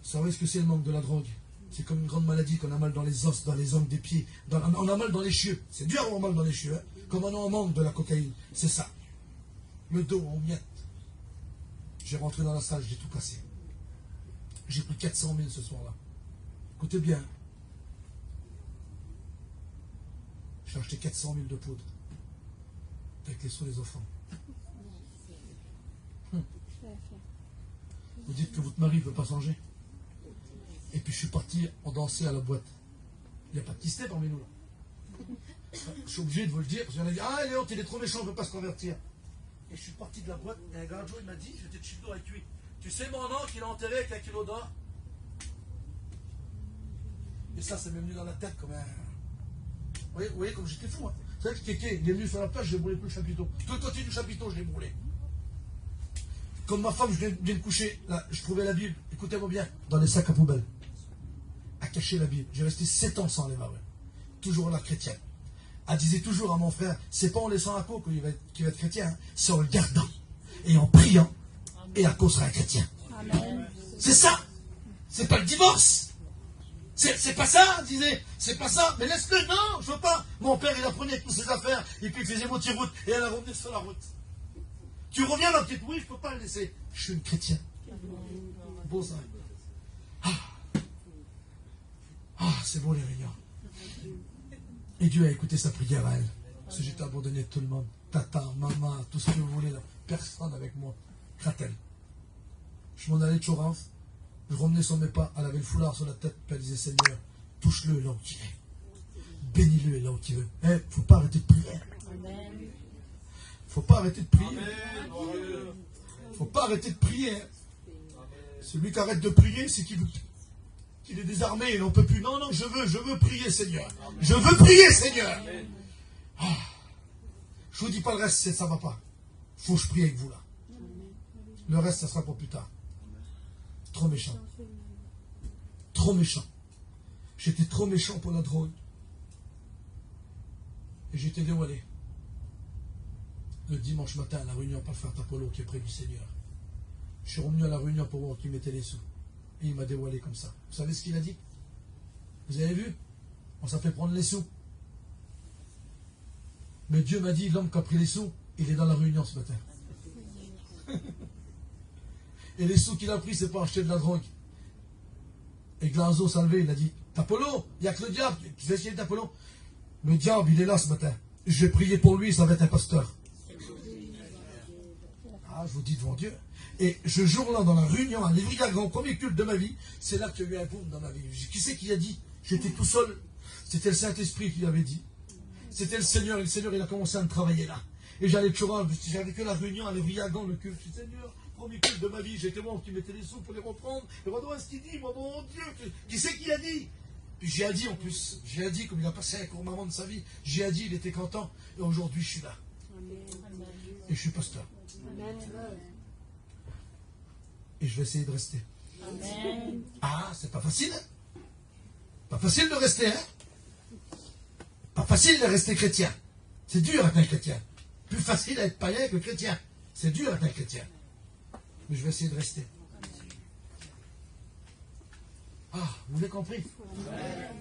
savez ce que c'est le manque de la drogue? C'est comme une grande maladie qu'on a mal dans les os, dans les ongles des pieds. On a mal dans les cheveux. C'est dur d'avoir mal dans les cheveux. Hein? Comme on a manque de la cocaïne. C'est ça. Le dos en miettes. J'ai rentré dans la salle, j'ai tout cassé. J'ai pris 400 000 ce soir-là. Écoutez bien. J'ai acheté 400 000 de poudre. Avec les sous des enfants. Vous dites que votre mari ne peut pas changer. Et puis je suis parti en danser à la boîte. Il n'y a pas de pisté parmi nous là. Je suis obligé de vous le dire. Parce qu'on a dit, ah Léon, il est trop méchant, on ne peut pas se convertir. Et je suis parti de la boîte, et un garde il m'a dit, j'étais de Childo avec lui. Tu sais mon oncle, il a enterré avec 1 kilo d'or. Et ça m'est venu dans la tête comme un... Vous voyez comme j'étais fou. Hein. Vous savez que Kéké, il est venu sur la plage, je l'ai brûlé tout le chapiteau. Tout le côté du chapiteau, je l'ai brûlé. Comme ma femme, je viens de coucher, là, je trouvais la Bible, écoutez-moi bien, dans les sacs à poubelle. À cacher la Bible. J'ai resté 7 ans sans les marrer. Toujours la chrétienne. Elle disait toujours à mon frère, c'est pas en laissant un pot qu'il va être chrétien, hein. C'est en le gardant et en priant, et à cause sera un chrétien. C'est ça. C'est pas le divorce. C'est pas ça, disait. C'est pas ça. Mais laisse-le, non, je veux pas. Mon père, il apprenait toutes ses affaires, et puis il faisait moitié-route, et elle a revenu sur la route. Tu reviens dans la petite, oui, je peux pas le laisser. Je suis une chrétienne. Beau ça. C'est beau les réunions. Et Dieu a écouté sa prière à elle. Parce que j'étais abandonné de tout le monde. Tata, maman, tout ce que vous voulez. Là. Personne avec moi. Cratel. Je m'en allais de Choranf. Je revenais sur mes pas. Elle avait le foulard sur la tête. Puis elle disait, Seigneur, touche-le là où il est. Bénis-le là où il veut. Faut pas arrêter de prier. Faut pas arrêter de prier. Faut pas arrêter de prier. Celui qui arrête de prier, c'est qu'il est désarmé, il n'en peut plus. Non, je veux prier, Seigneur. Je veux prier, Seigneur. Je vous dis pas le reste, ça va pas. Faut que je prie avec vous là. Le reste, ça sera pour plus tard. Trop méchant. Trop méchant. J'étais trop méchant pour la drogue. Et j'étais dévoilé. Le dimanche matin à la réunion par le frère Tapolo qui est près du Seigneur. Je suis revenu à la réunion pour voir qui mettait les sous. Et il m'a dévoilé comme ça. Vous savez ce qu'il a dit? Vous avez vu? On s'est fait prendre les sous. Mais Dieu m'a dit, l'homme qui a pris les sous, il est dans la réunion ce matin. Et les sous qu'il a pris, c'est pour acheter de la drogue. Et Glanzo s'est levé, il a dit, Tapolo, il n'y a que le diable. Tu sais qui est Tapolo? Le diable, il est là ce matin. Je vais prier pour lui, ça va être un pasteur. Je vous dis devant Dieu. Et ce jour-là, dans la réunion, à l'Évry-Gargan, premier culte de ma vie, c'est là qu'il y a eu un boom dans ma vie. Qui c'est qui a dit? J'étais tout seul. C'était le Saint-Esprit qui avait dit. C'était le Seigneur, et le Seigneur, il a commencé à me travailler là. Et j'allais toujours, j'avais que la réunion à l'Évry-Gargan, le culte. Je dis, Seigneur, premier culte de ma vie, j'étais moi qui mettais les sous pour les reprendre. Et voilà ce qu'il dit, moi, mon Dieu, qui c'est qui a dit? Puis j'ai dit en plus, j'ai dit, comme il a passé un court moment de sa vie, j'ai dit, il était content. Et aujourd'hui, je suis là. Et je suis pasteur. Et je vais essayer de rester. Amen. C'est pas facile, hein? Pas facile de rester, hein? Pas facile de rester chrétien. C'est dur d'être un chrétien. Plus facile d'être païen que chrétien. C'est dur d'être un chrétien. Mais je vais essayer de rester. Vous l'avez compris? Amen.